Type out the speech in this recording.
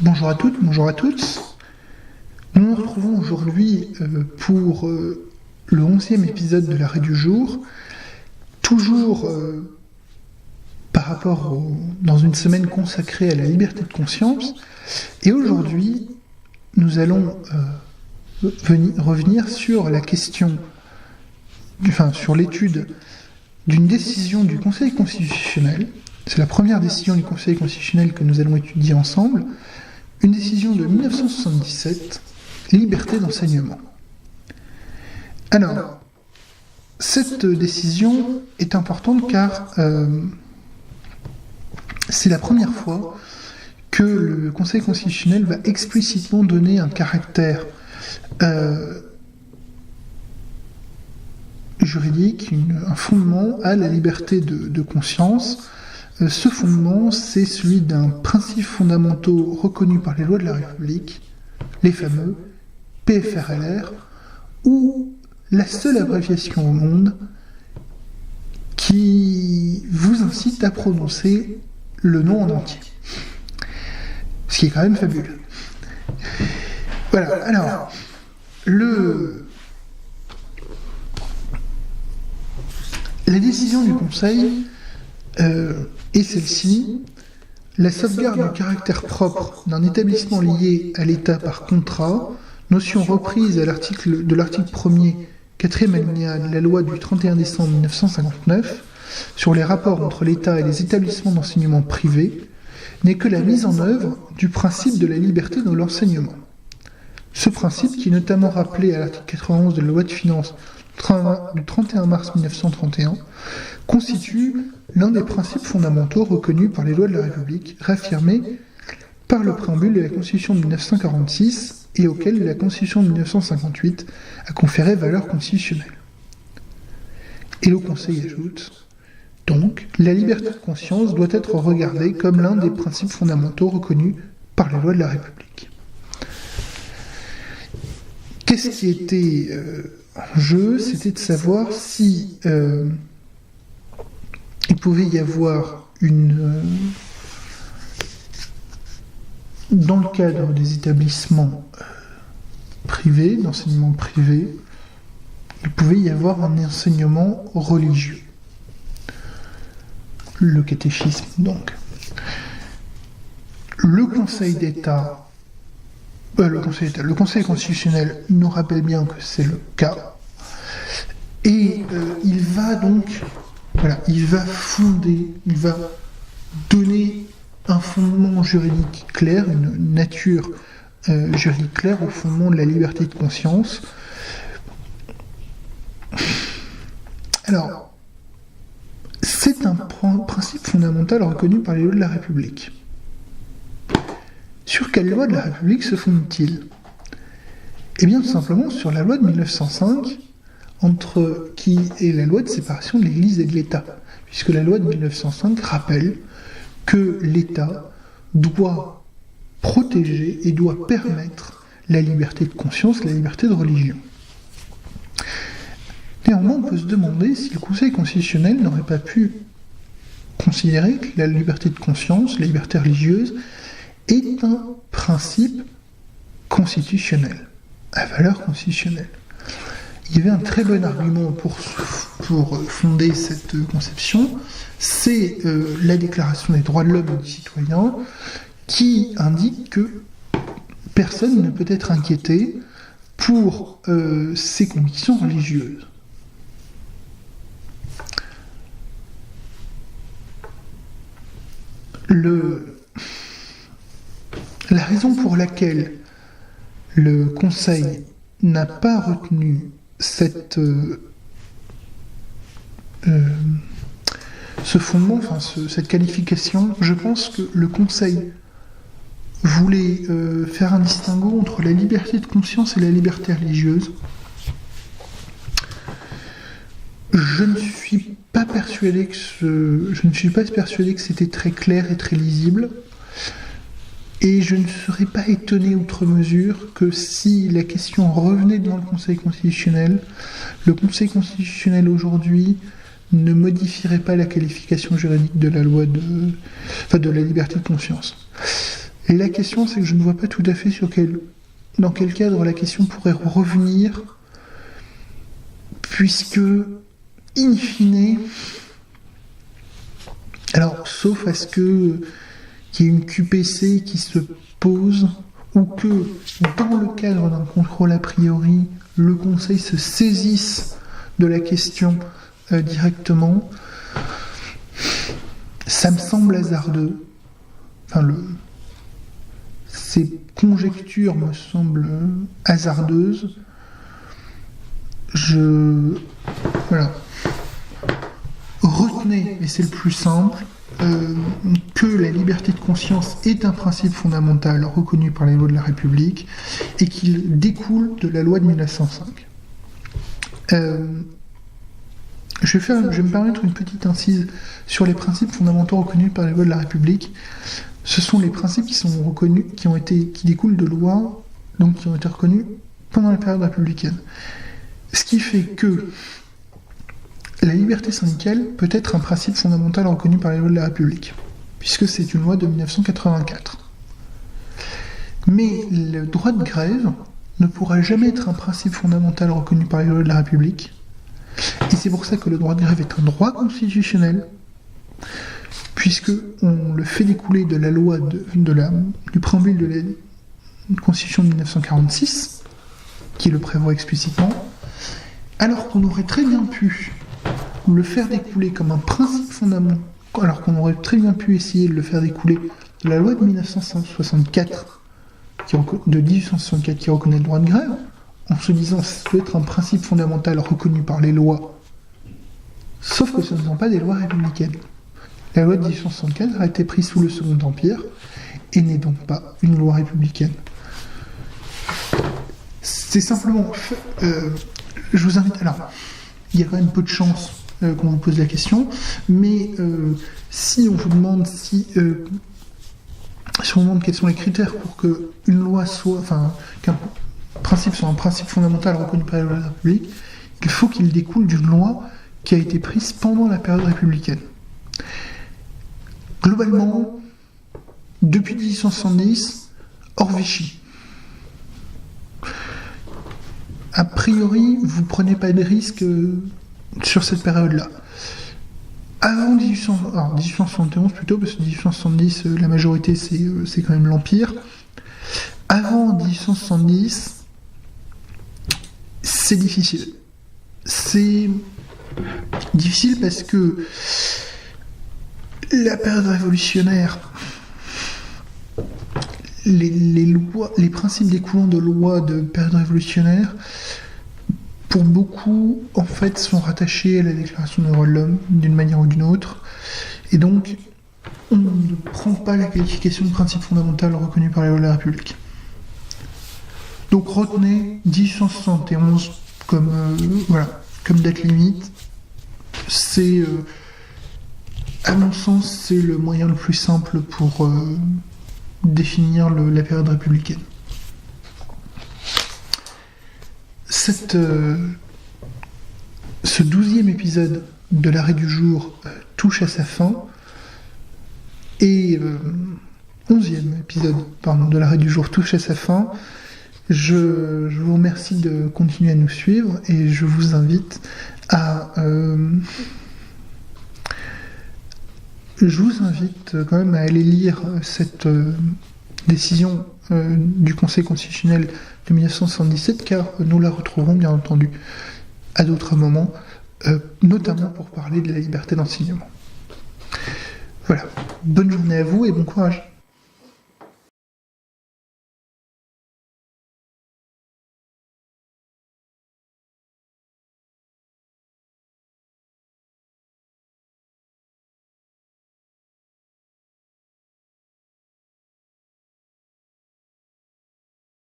Bonjour à toutes, bonjour à tous. Nous nous retrouvons aujourd'hui pour le 11e épisode de l'arrêt du jour, toujours dans une semaine consacrée à la liberté de conscience. Et aujourd'hui, nous allons revenir sur la question, sur l'étude d'une décision du Conseil constitutionnel. C'est la première décision du Conseil constitutionnel que nous allons étudier ensemble. Une décision de 1977, liberté d'enseignement. Alors, cette décision est importante car c'est la première fois que le Conseil constitutionnel va explicitement donner un caractère juridique, un fondement à la liberté de conscience. Ce fondement, c'est celui d'un principe fondamentaux reconnu par les lois de la République, les fameux PFRLR, ou la seule abréviation au monde qui vous incite à prononcer le nom en entier. Ce qui est quand même fabuleux. Voilà, alors, la décision du Conseil est celle-ci: la sauvegarde du caractère propre d'un établissement lié à l'État par contrat, notion reprise de l'article 1er, 4e alinéa de la loi du 31 décembre 1959 sur les rapports entre l'État et les établissements d'enseignement privés, n'est que la mise en œuvre du principe de la liberté dans l'enseignement. Ce principe, qui est notamment rappelé à l'article 91 de la loi de finances du 31 mars 1931, constitue l'un des principes fondamentaux reconnus par les lois de la République, réaffirmés par le préambule de la Constitution de 1946 et auquel la Constitution de 1958 a conféré valeur constitutionnelle. Et le Conseil ajoute donc: la liberté de conscience doit être regardée comme l'un des principes fondamentaux reconnus par les lois de la République. Qu'est-ce qui était en jeu? C'était de savoir si il pouvait y avoir dans le cadre des établissements privés, d'enseignement privé, il pouvait y avoir un enseignement religieux. Le catéchisme, donc. Le Conseil constitutionnel nous rappelle bien que c'est le cas, et il va donner un fondement juridique clair, une nature juridique claire au fondement de la liberté de conscience. Alors, c'est un principe fondamental reconnu par les lois de la République. Sur quelle loi de la République se fonde-t-il? Eh bien, tout simplement sur la loi de 1905, qui est la loi de séparation de l'Église et de l'État, puisque la loi de 1905 rappelle que l'État doit protéger et doit permettre la liberté de conscience, la liberté de religion. Néanmoins, on peut se demander si le Conseil constitutionnel n'aurait pas pu considérer que la liberté de conscience, la liberté religieuse, est un principe constitutionnel, à valeur constitutionnelle. Il y avait un très bon argument pour fonder cette conception, c'est la Déclaration des droits de l'homme et du citoyen, qui indique que personne ne peut être inquiété pour ses convictions religieuses. La raison pour laquelle le Conseil n'a pas retenu ce fondement, cette qualification, je pense que le Conseil voulait faire un distinguo entre la liberté de conscience et la liberté religieuse. Je ne suis pas persuadé que c'était très clair et très lisible. Et je ne serais pas étonné outre mesure que si la question revenait devant le Conseil constitutionnel aujourd'hui ne modifierait pas la qualification juridique de la loi de la liberté de conscience. Et la question, c'est que je ne vois pas tout à fait dans quel cadre la question pourrait revenir, puisque, in fine, alors, sauf à ce qu'il y ait une QPC qui se pose, ou que, dans le cadre d'un contrôle a priori, le Conseil se saisisse de la question directement, ça me semble hasardeux. Enfin, ces conjectures me semblent hasardeuses. Voilà. Retenez, et c'est le plus simple, que la liberté de conscience est un principe fondamental reconnu par les lois de la République et qu'il découle de la loi de 1905. Je vais me permettre une petite incise sur les principes fondamentaux reconnus par les lois de la République. Ce sont les principes qui sont reconnus, qui découlent de lois, donc qui ont été reconnus pendant la période républicaine. Ce qui fait que la liberté syndicale peut être un principe fondamental reconnu par les lois de la République, puisque c'est une loi de 1984. Mais le droit de grève ne pourra jamais être un principe fondamental reconnu par les lois de la République, et c'est pour ça que le droit de grève est un droit constitutionnel, puisque on le fait découler de la loi du préambule de la Constitution de 1946, qui le prévoit explicitement, alors qu'on aurait très bien pu le faire découler comme un principe fondamental, alors qu'on aurait très bien pu essayer de le faire découler de la loi de 1964, de 1864 qui reconnaît le droit de grève, en se disant que ça peut être un principe fondamental reconnu par les lois, sauf que ce ne sont pas des lois républicaines. La loi de 1864 a été prise sous le Second Empire et n'est donc pas une loi républicaine. C'est simplement... je vous invite... Alors, il y a quand même peu de chances qu'on vous pose la question, mais si on vous demande si on vous demande quels sont les critères pour qu'une loi soit... Enfin, qu'un principe soit un principe fondamental reconnu par la loi de la République, il faut qu'il découle d'une loi qui a été prise pendant la période républicaine. Globalement, depuis 1870, hors Vichy. A priori, vous ne prenez pas de risques sur cette période-là. Avant 1871 plutôt, parce que 1870, la majorité, c'est quand même l'Empire. Avant 1870, c'est difficile. C'est difficile parce que la période révolutionnaire, les principes découlant de lois de période révolutionnaire, pour beaucoup, en fait, sont rattachés à la Déclaration des droits de l'homme, d'une manière ou d'une autre. Et donc, on ne prend pas la qualification de principe fondamental reconnu par les lois de la République. Donc, retenez 1871 comme date limite. C'est... à mon sens, c'est le moyen le plus simple pour définir la période républicaine. Ce 12e épisode de l'arrêt du jour touche à sa fin, et 11e épisode de l'arrêt du jour touche à sa fin. Je vous remercie de continuer à nous suivre, et je vous invite à... Je vous invite quand même à aller lire cette décision du Conseil constitutionnel de 1977, car nous la retrouverons bien entendu à d'autres moments, notamment pour parler de la liberté d'enseignement. Voilà, bonne journée à vous et bon courage.